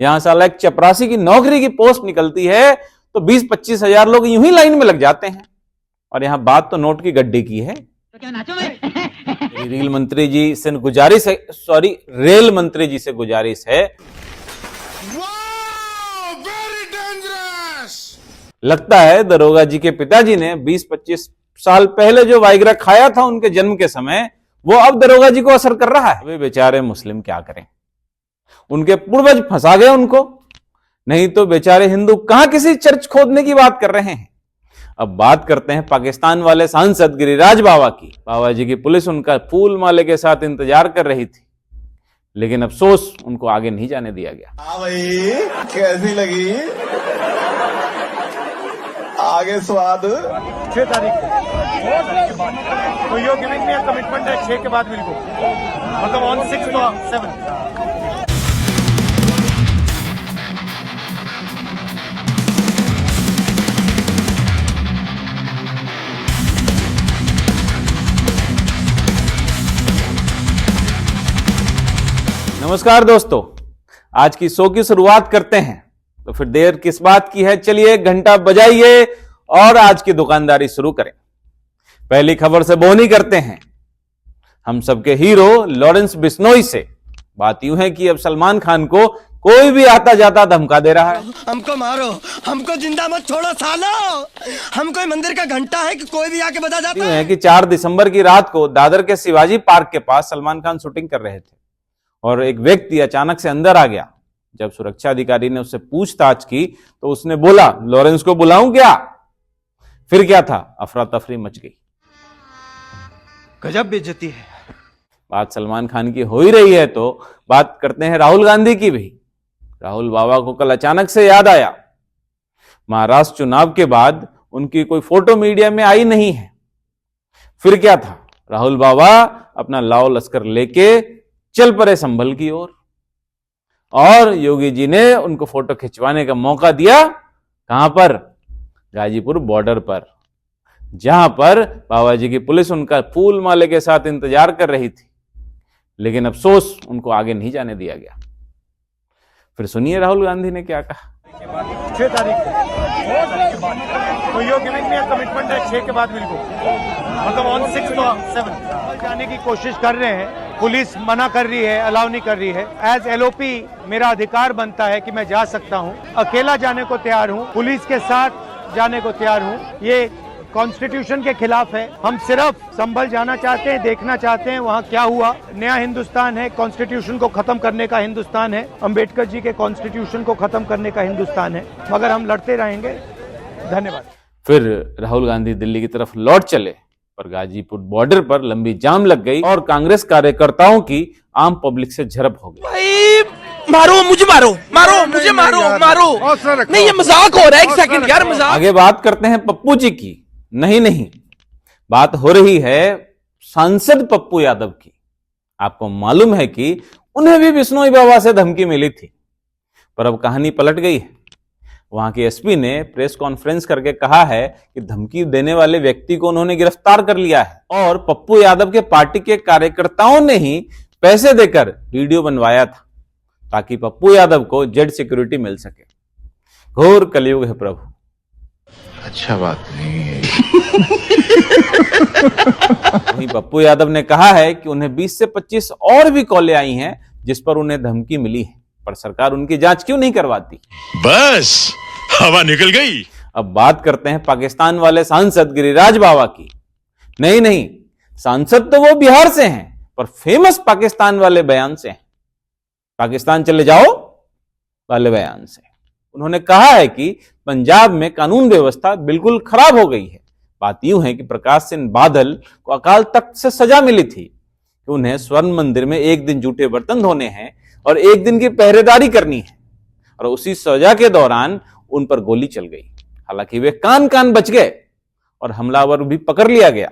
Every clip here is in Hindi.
यहां साला एक चपरासी की नौकरी की पोस्ट निकलती है तो 20-25 हजार लोग यूं ही लाइन में लग जाते हैं। और यहां बात तो नोट की गड्ढे की है। तो क्या नाचो मेरी रेल मंत्री जी से गुजारिश है, लगता है दरोगा जी के पिताजी ने 20-25 साल पहले जो वाइग्रा खाया था उनके जन्म के समय, वो अब दरोगा जी को असर कर रहा है। वे बेचारे मुस्लिम क्या करें, उनके पूर्वज फंसा गए उनको, नहीं तो बेचारे हिंदू कहां किसी चर्च खोदने की बात कर रहे हैं। अब बात करते हैं पाकिस्तान वाले सांसद गिरिराज बाबा की। बाबा जी की पुलिस उनका फूल माले के साथ इंतजार कर रही थी, लेकिन अफसोस उनको आगे नहीं जाने दिया गया। हाँ भाई, कैसी लगी आगे स्वाद? 6 तारीख तो you giving me a commitment है 6 के बाद बिल्कुल, मतलब ऑन 6 to 7। नमस्कार दोस्तों, आज की शो की शुरुआत करते हैं, तो फिर देर किस बात की है, चलिए घंटा बजाइए और आज की दुकानदारी शुरू करें। पहली खबर से बोनी करते हैं हम सबके हीरो लॉरेंस बिश्नोई से। बात यूं है कि अब सलमान खान को कोई भी आता जाता धमका दे रहा है। हमको मारो, हमको जिंदा मत छोड़ो सालो, हम कोई मंदिर का घंटा है कि कोई भी आके बता जाता है कि 4 दिसंबर की रात को दादर के शिवाजी पार्क के पास सलमान खान शूटिंग कर रहे थे और एक व्यक्ति अचानक से अंदर आ गया। जब सुरक्षा अधिकारी ने उससे पूछताछ की तो उसने बोला, लॉरेंस को बुलाऊं क्या? फिर क्या था, अफरा तफरी मच गई। गजब बेइज्जती है। बात सलमान खान की हो ही रही है तो बात करते हैं राहुल गांधी की भी। राहुल बाबा को कल अचानक से याद आया। महाराष्ट्र चुनाव के बाद उनकी कोई फोटो मीडिया में आई नहीं है। फिर क्या था, राहुल बाबा अपना लाओ लश्कर लेके चल पड़े संभल की ओर और योगी जी ने उनको फोटो खिंचवाने का मौका दिया। कहां पर? गाजीपुर बॉर्डर पर, जहां पर बाबा जी की पुलिस उनका फूल माले के साथ इंतजार कर रही थी, लेकिन अफसोस उनको आगे नहीं जाने दिया गया। फिर सुनिए राहुल गांधी ने क्या कहा। 6 तारीख तो you giving me a commitment है 6 के बाद बिल्कुल, मतलब ऑन 6 to 7 जाने की कोशिश कर रहे हैं। पुलिस मना कर रही है, अलाउ नहीं कर रही है। एज एलओपी मेरा अधिकार बनता है कि मैं जा सकता हूं, अकेला जाने को तैयार हूं, पुलिस के साथ जाने को तैयार हूं। ये कॉन्स्टिट्यूशन के खिलाफ है। हम सिर्फ संभल जाना चाहते हैं, देखना चाहते हैं वहां क्या हुआ। नया हिंदुस्तान है, कॉन्स्टिट्यूशन को खत्म करने का हिंदुस्तान है, अंबेडकर जी के कॉन्स्टिट्यूशन को खत्म करने का हिंदुस्तान है, मगर हम लड़ते रहेंगे। धन्यवाद। फिर राहुल गांधी दिल्ली की तरफ लौट चले, पर गाजीपुर बॉर्डर पर लंबी जाम लग गई और कांग्रेस कार्यकर्ताओं की आम पब्लिक से झड़प हो गई। भाई मारो मुझे, मारो मारो मुझे, मारो मारो, नहीं ये मजाक हो रहा है, एक सेकंड यार मजाक। आगे बात करते हैं पप्पू जी की। नहीं, बात हो रही है सांसद पप्पू यादव की। आपको मालूम है कि उन्हें भी बिश्नोई बाबा से धमकी मिली थी, पर अब कहानी पलट गई है। वहां के एसपी ने प्रेस कॉन्फ्रेंस करके कहा है कि धमकी देने वाले व्यक्ति को उन्होंने गिरफ्तार कर लिया है और पप्पू यादव के पार्टी के कार्यकर्ताओं ने ही पैसे देकर वीडियो बनवाया था ताकि पप्पू यादव को जेड सिक्योरिटी मिल सके। घोर कलयुग है प्रभु। अच्छा बात नहीं है। वहीं पप्पू यादव ने कहा है कि उन्हें 20 से 25 और भी कॉलें आई हैं जिस पर उन्हें धमकी मिली है, पर सरकार उनकी जांच क्यों नहीं करवाती। बस हवा निकल गई। अब बात करते हैं पाकिस्तान वाले सांसद गिरिराज बाबा की। नहीं, सांसद तो वो बिहार से हैं, पर फेमस पाकिस्तान वाले बयान से हैं। पाकिस्तान चले जाओ वाले बयान से उन्होंने कहा है कि पंजाब में कानून व्यवस्था बिल्कुल खराब हो गई है। बात यूं है कि प्रकाश सिंह बादल को अकाल तख्त से सजा मिली थी कि उन्हें स्वर्ण मंदिर में एक दिन जूठे बर्तन धोने हैं और एक दिन की पहरेदारी करनी है, और उसी सजा के दौरान उन पर गोली चल गई। हालांकि वे कान बच गए और हमलावर भी पकड़ लिया गया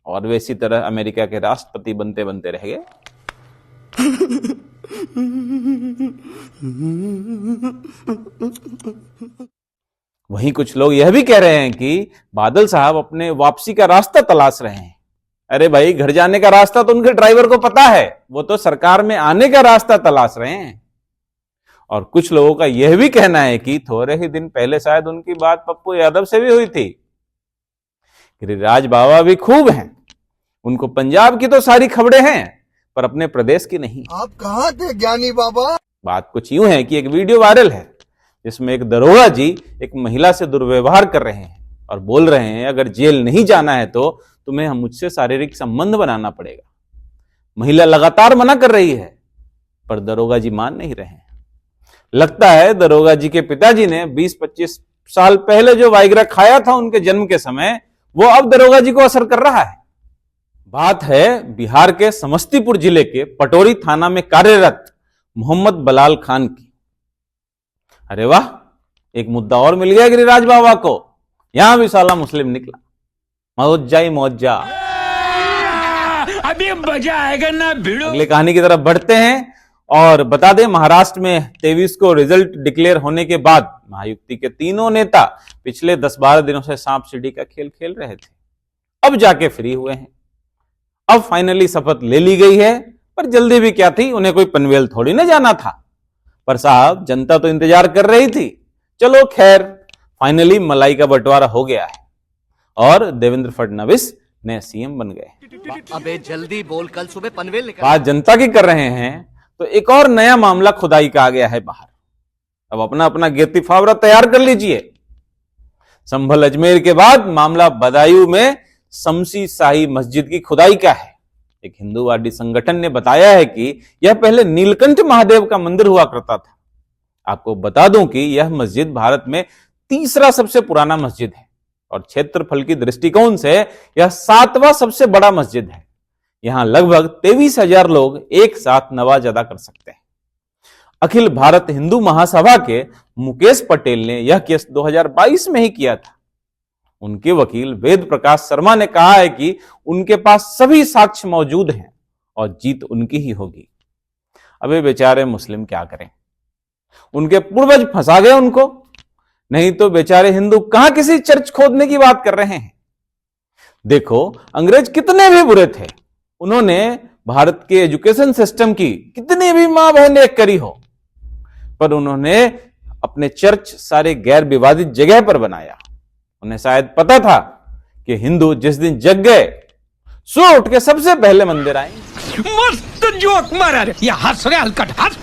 और वे इसी तरह अमेरिका के राष्ट्रपति बनते बनते रह गए। वहीं कुछ लोग यह भी कह रहे हैं कि बादल साहब अपने वापसी का रास्ता तलाश रहे हैं। अरे भाई, घर जाने का रास्ता तो उनके ड्राइवर को पता है, वो तो सरकार में आने का रास्ता तलाश रहे हैं। और कुछ लोगों का यह भी कहना है कि थोड़े ही दिन पहले शायद उनकी बात पप्पू यादव से भी हुई थी। गिरिराज बाबा भी खूब हैं, उनको पंजाब की तो सारी खबरें हैं पर अपने प्रदेश की नहीं। आप कहाँ थे ज्ञानी बाबा? बात कुछ यूं है कि एक वीडियो वायरल है जिसमें एक दरोगा जी एक महिला से दुर्व्यवहार कर रहे हैं और बोल रहे हैं अगर जेल नहीं जाना है तो तुम्हें मुझसे शारीरिक संबंध बनाना पड़ेगा। महिला लगातार मना कर रही है पर दरोगा जी मान नहीं रहे हैं। लगता है दरोगा जी के पिताजी ने 20-25 साल पहले जो वाइग्रा खाया था उनके जन्म के समय, वो अब दरोगा जी को असर कर रहा है। बात है बिहार के समस्तीपुर जिले के पटोरी थाना में कार्यरत मोहम्मद बलाल खान की। अरे वाह, एक मुद्दा और मिल गया गिरिराज बाबा को, यहां भी साला मुस्लिम निकला। मौजा ही मौजा। अभी मजा आएगा ना भिड़ो। अगली कहानी की तरफ बढ़ते हैं और बता दें महाराष्ट्र में 23 को रिजल्ट डिक्लेयर होने के बाद महायुति के तीनों नेता पिछले 10-12 दिनों से सांप सीढ़ी का खेल खेल रहे थे, अब जाके फ्री हुए हैं। अब फाइनली शपथ ले ली गई है, पर जल्दी भी क्या थी, उन्हें कोई पनवेल थोड़ी ना जाना था। पर साहब जनता तो इंतजार कर रही थी। चलो खैर, फाइनली मलाई का बंटवारा हो गया है और देवेंद्र फडणवीस नए सीएम बन गए। अबे जल्दी बोल, कल सुबह पनवेल निकल। बात जनता की कर रहे हैं तो एक और नया मामला खुदाई का आ गया है बाहर। अब अपना अपना गिरती फावड़ा तैयार कर लीजिए। संभल अजमेर के बाद मामला बदायूं में शमसी शाही मस्जिद की खुदाई का है। एक हिंदूवादी संगठन ने बताया है कि यह पहले नीलकंठ महादेव का मंदिर हुआ करता था। आपको बता दूं कि यह मस्जिद भारत में तीसरा सबसे पुराना मस्जिद है और क्षेत्रफल की दृष्टिकोण से यह 7वां सबसे बड़ा मस्जिद है। यहां लगभग 23,000 लोग एक साथ नमाज अदा कर सकते हैं। अखिल भारत हिंदू महासभा के मुकेश पटेल ने यह केस 2022 में ही किया था। उनके वकील वेद प्रकाश शर्मा ने कहा है कि उनके पास सभी साक्ष्य मौजूद हैं और जीत उनकी ही होगी। अबे बेचारे मुस्लिम क्या करें, उनके पूर्वज फंसा गए उनको, नहीं तो बेचारे हिंदू कहां किसी चर्च खोदने की बात कर रहे हैं। देखो अंग्रेज कितने भी बुरे थे, उन्होंने भारत के एजुकेशन सिस्टम की कितनी भी मां बहन एक करी हो, पर उन्होंने अपने चर्च सारे गैर विवादित जगह पर बनाया। उन्हें शायद पता था कि हिंदू जिस दिन जग गए सो उठ के सबसे पहले मंदिर आएंगे। मस्त जोक मारा रे, ये हंस रहे हलकट हंस।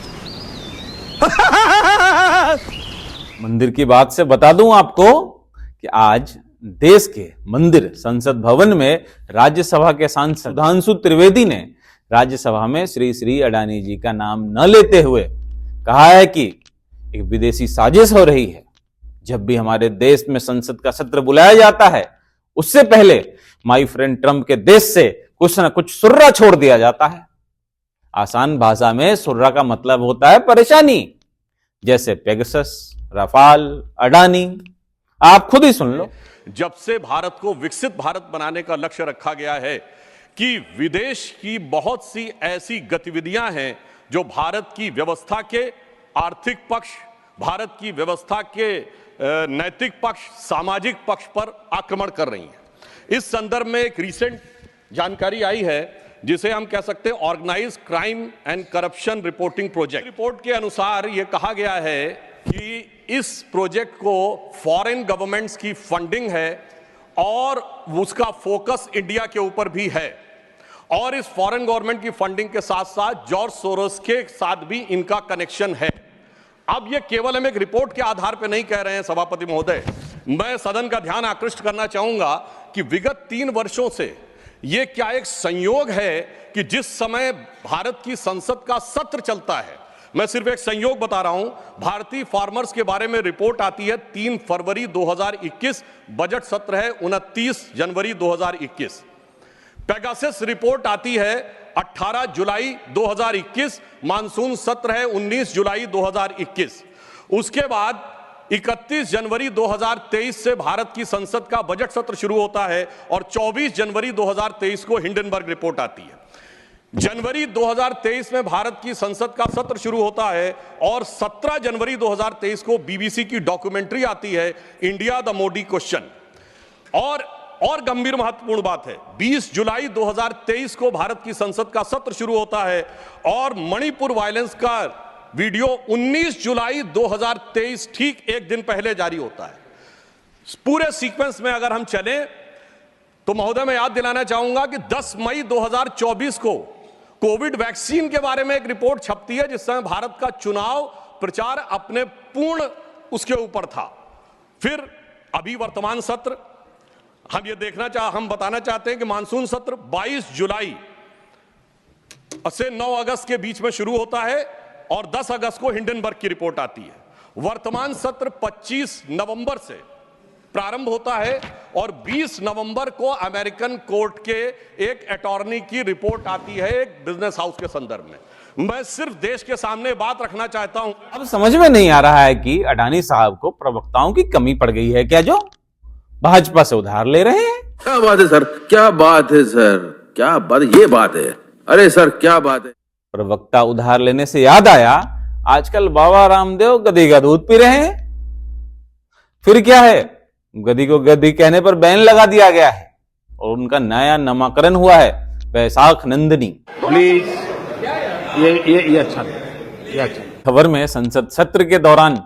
मंदिर की बात से बता दूं आपको कि आज देश के मंदिर संसद भवन में राज्यसभा के सांसद सुधांशु त्रिवेदी ने राज्यसभा में श्री श्री अडानी जी का नाम न लेते हुए कहा है कि एक विदेशी साजिश हो रही है। जब भी हमारे देश में संसद का सत्र बुलाया जाता है उससे पहले माय फ्रेंड ट्रंप के देश से कुछ ना कुछ सुर्रा छोड़ दिया जाता है। आसान भाषा में सुर्रा का मतलब होता है परेशानी, जैसे पेगासस, रफाल, अडानी। आप खुद ही सुन लो। जब से भारत को विकसित भारत बनाने का लक्ष्य रखा गया है कि विदेश की बहुत सी ऐसी गतिविधियां हैं जो भारत की व्यवस्था के आर्थिक पक्ष, भारत की व्यवस्था के नैतिक पक्ष, सामाजिक पक्ष पर आक्रमण कर रही हैं। इस संदर्भ में एक रीसेंट जानकारी आई है जिसे हम कह सकते हैं organised crime and corruption reporting project. Report के अनुसार यह कहा गया है कि इस प्रोजेक्ट को फॉरेन गवर्नमेंट्स की फंडिंग है और उसका फोकस इंडिया के ऊपर भी है, और इस फॉरेन गवर्नमेंट की फंडिंग के साथ साथ जॉर्ज सोरोस के साथ भी इनका कनेक्शन है। अब ये केवल हम एक रिपोर्ट के आधार पर नहीं कह रहे हैं सभापति महोदय, मैं सदन का ध्यान आकृष्ट करना चाहूंगा कि विगत 3 वर्षों से ये क्या एक संयोग है कि जिस समय भारत की संसद का सत्र चलता है, मैं सिर्फ एक संयोग बता रहा हूं, भारतीय फार्मर्स के बारे में रिपोर्ट आती है 3 फरवरी 2021, बजट सत्र है 29 जनवरी 2021। पेगासस रिपोर्ट आती है 18 जुलाई 2021, मानसून सत्र है 19 जुलाई 2021। उसके बाद 31 जनवरी 2023 से भारत की संसद का बजट सत्र शुरू होता है और 24 जनवरी 2023 को हिंडनबर्ग रिपोर्ट आती है। जनवरी 2023 में भारत की संसद का सत्र शुरू होता है और 17 जनवरी 2023 को बीबीसी की डॉक्यूमेंट्री आती है इंडिया द मोदी क्वेश्चन। और गंभीर महत्वपूर्ण बात है, 20 जुलाई 2023 को भारत की संसद का सत्र शुरू होता है और मणिपुर वायलेंस का वीडियो 19 जुलाई 2023 ठीक एक दिन पहले जारी होता है। पूरे सीक्वेंस में अगर हम चलें तो महोदय मैं याद दिलाना चाहूंगा कि 10 मई 2024 को कोविड वैक्सीन के बारे में एक रिपोर्ट छपती है, जिस समय भारत का चुनाव प्रचार अपने पूर्ण उसके ऊपर था। फिर अभी वर्तमान सत्र हम बताना चाहते हैं कि मानसून सत्र 22 जुलाई से 9 अगस्त के बीच में शुरू होता है और 10 अगस्त को हिंडनबर्ग की रिपोर्ट आती है। वर्तमान सत्र 25 नवंबर से प्रारंभ होता है और 20 नवंबर को अमेरिकन कोर्ट के एक अटॉर्नी की रिपोर्ट आती है एक बिजनेस हाउस के संदर्भ में। मैं सिर्फ देश के सामने बात रखना चाहता हूं। अब समझ में नहीं आ रहा है कि अडानी साहब को प्रवक्ताओं की कमी पड़ गई है क्या, जो भाजपा से उधार ले रहे हैं। क्या बात है सर, क्या बात है सर, क्या बात, ये बात है, अरे सर क्या बात है। प्रवक्ता उधार लेने से याद आया, आजकल बाबा रामदेव गधी का दूध पी रहे हैं। फिर क्या है, गधी को गधी कहने पर बैन लगा दिया गया है और उनका नया नामकरण हुआ है बैसाख नंदिनी। प्लीज ये अच्छा। खबर में संसद सत्र के दौरान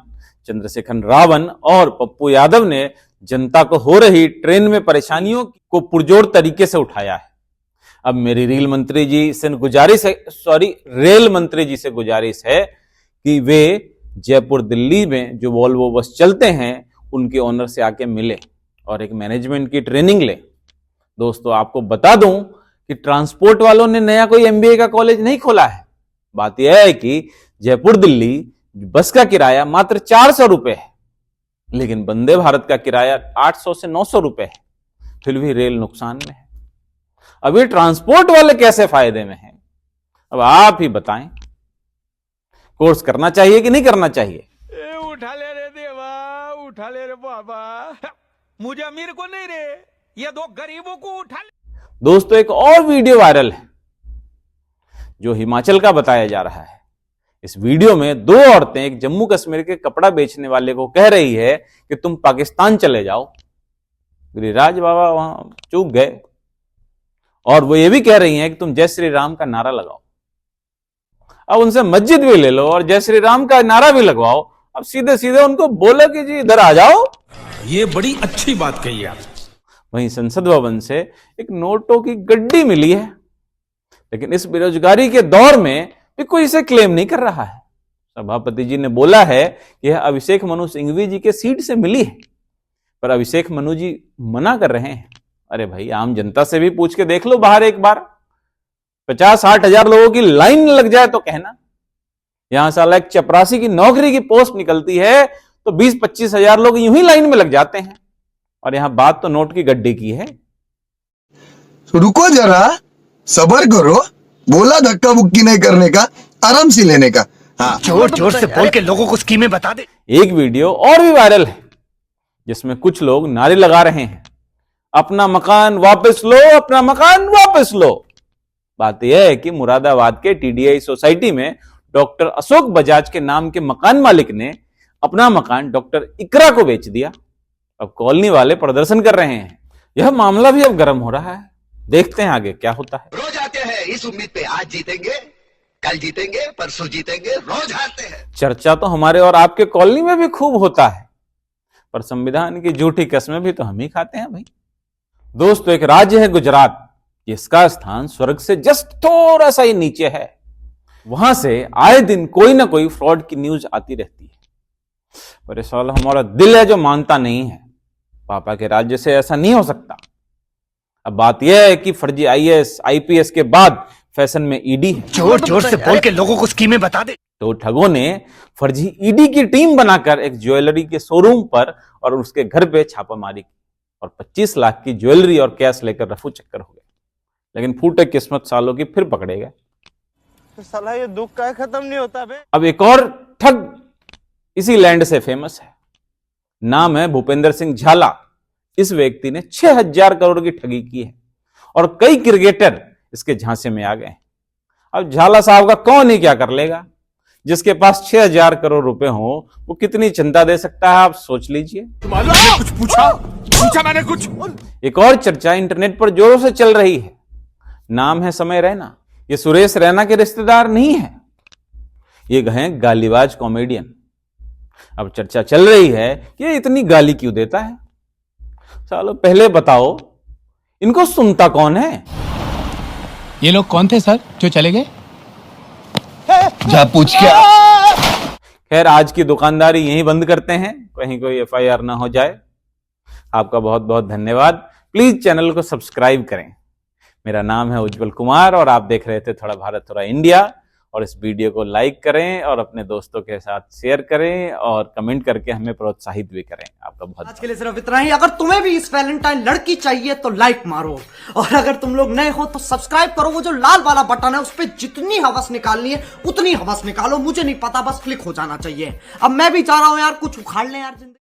चंद्रशेखर रावण और पप्पू यादव ने जनता को हो रही ट्रेन में परेशानियों को पुरजोर तरीके से उठाया है। अब मेरी रेल मंत्री जी से गुजारिश है कि वे जयपुर दिल्ली में जो वोल्वो बस चलते हैं उनके ओनर से आके मिले और एक मैनेजमेंट की ट्रेनिंग ले। दोस्तों आपको बता दूं कि ट्रांसपोर्ट वालों ने नया कोई एमबीए का कॉलेज नहीं खोला है। बात यह है कि जयपुर दिल्ली बस का किराया मात्र 400 रुपए है, लेकिन वंदे भारत का किराया 800 से 900 रुपए है। फिर भी रेल नुकसान में है। अब ये ट्रांसपोर्ट वाले कैसे फायदे में हैं? अब आप ही बताएं, कोर्स करना चाहिए कि नहीं करना चाहिए? उठा ले रे देवा, उठा ले रे बाबा, मुझे अमीर को नहीं रे, ये दो गरीबों को उठा ले। दोस्तों एक और वीडियो वायरल है जो हिमाचल का बताया जा रहा है। इस वीडियो में दो औरतें एक जम्मू कश्मीर के कपड़ा बेचने वाले को कह रही है कि तुम पाकिस्तान चले जाओ। गिरिराज बाबा वहां चूक गए और वो ये भी कह रही हैं कि तुम जय श्री राम का नारा लगाओ। अब उनसे मस्जिद भी ले लो और जय श्री राम का नारा भी लगवाओ। अब सीधे सीधे उनको बोलो कि जी इधर आ जाओ। ये बड़ी अच्छी बात कही आप। वहीं संसद भवन से एक नोटों की गड्डी मिली है, लेकिन इस बेरोजगारी के दौर में भी कोई इसे क्लेम नहीं कर रहा है। सभापति जी ने बोला है कि यह अभिषेक मनु सिंघवी जी के सीट से मिली है, पर अभिषेक मनु जी मना कर रहे हैं। अरे भाई आम जनता से भी पूछ के देख लो बाहर एक बार। 50-60 हजार लोगों की लाइन लग जाए तो कहना। यहां साला एक चपरासी की नौकरी की पोस्ट निकलती है तो 20-25 हजार लोग यूं ही लाइन में लग जाते हैं। और यहां बात तो नोट की गड्ढे की है। रुको जरा, सबर करो, बोला धक्का बुक्की नहीं करने का, आराम से लेने का। हाँ, जोर जोर से बोल के लोगों को स्कीमें बता दे। एक वीडियो और भी वायरल है जिसमें कुछ लोग नारे लगा रहे हैं, अपना मकान वापस लो, अपना मकान वापस लो। बात यह है कि मुरादाबाद के टीडीआई सोसाइटी में डॉक्टर अशोक बजाज के नाम के मकान मालिक ने अपना मकान डॉक्टर इकरा को बेच दिया। अब कॉलोनी वाले प्रदर्शन कर रहे हैं। यह मामला भी अब गर्म हो रहा है। देखते हैं आगे क्या होता है। रोज आते हैं इस उम्मीद पे, आज जीतेंगे, कल जीतेंगे, परसों जीतेंगे, रोज हारते हैं। चर्चा तो हमारे और आपके कॉलोनी में भी खूब होता है, पर संविधान की झूठी कस्में भी तो हम ही खाते हैं भाई। दोस्तों एक राज्य है गुजरात, जिसका स्थान स्वर्ग से जस्ट थोड़ा सा ही नीचे है। वहां से आए दिन कोई ना कोई फ्रॉड की न्यूज आती रहती है, पर इस साल हमारा दिल है जो मानता नहीं है। पापा के राज्य से ऐसा नहीं हो सकता। अब बात यह है कि फर्जी आईएएस आईपीएस के बाद फैशन में ईडी है। जोर जोर से बोल के लोगों को स्कीमें बता दे। तो ठगों ने फर्जी ईडी की टीम बनाकर एक ज्वेलरी के शोरूम पर और उसके घर पे छापामारी की और 25 लाख की ज्वेलरी और कैश लेकर रफू चक्कर हो गए। लेकिन फूटे किस्मत सालों की फिर पकड़े गए। तो साला ये दुख का खत्म नहीं होता बे। अब एक और ठग इसी लैंड से फेमस है। नाम है भूपेंद्र सिंह झाला। इस व्यक्ति ने 6000 करोड़ की ठगी की है और कई क्रिकेटर इसके झांसे में आ गए। अब झाला साहब का कौन ही क्या कर लेगा। जिसके पास 6000 करोड़ रुपए हो वो कितनी चिंता दे सकता है, आप सोच लीजिए। कुछ पूछा मैंने कुछ। एक और चर्चा इंटरनेट पर जोरों से चल रही है। नाम है समय रैना। ये सुरेश रैना के रिश्तेदार नहीं है। ये हैं गालीबाज कॉमेडियन। अब चर्चा चल रही है कि ये इतनी गाली क्यों देता है। चलो पहले बताओ, इनको सुनता कौन है? ये लोग कौन थे सर जो चले गए? जा पूछ के खैर, आज की दुकानदारी यहीं बंद करते हैं, कहीं कोई FIR ना हो जाए। आपका बहुत बहुत धन्यवाद। प्लीज चैनल को सब्सक्राइब करें। मेरा नाम है उज्जवल कुमार और आप देख रहे थे थोड़ा भारत थोड़ा इंडिया। और इस वीडियो को लाइक करें और अपने दोस्तों के साथ शेयर करें और कमेंट करके हमें प्रोत्साहित भी करें। आपका बहुत आज के लिए सिर्फ इतना ही। अगर तुम्हें भी इस वैलेंटाइन लड़की चाहिए तो लाइक मारो, और अगर तुम लोग नए हो तो सब्सक्राइब करो। वो जो लाल वाला बटन है उस पर जितनी हवस निकालनी है उतनी हवस निकालो, मुझे नहीं पता, बस क्लिक हो जाना चाहिए। अब मैं भी जा रहा हूं यार, कुछ उखाड़ लें यार जिंदगी।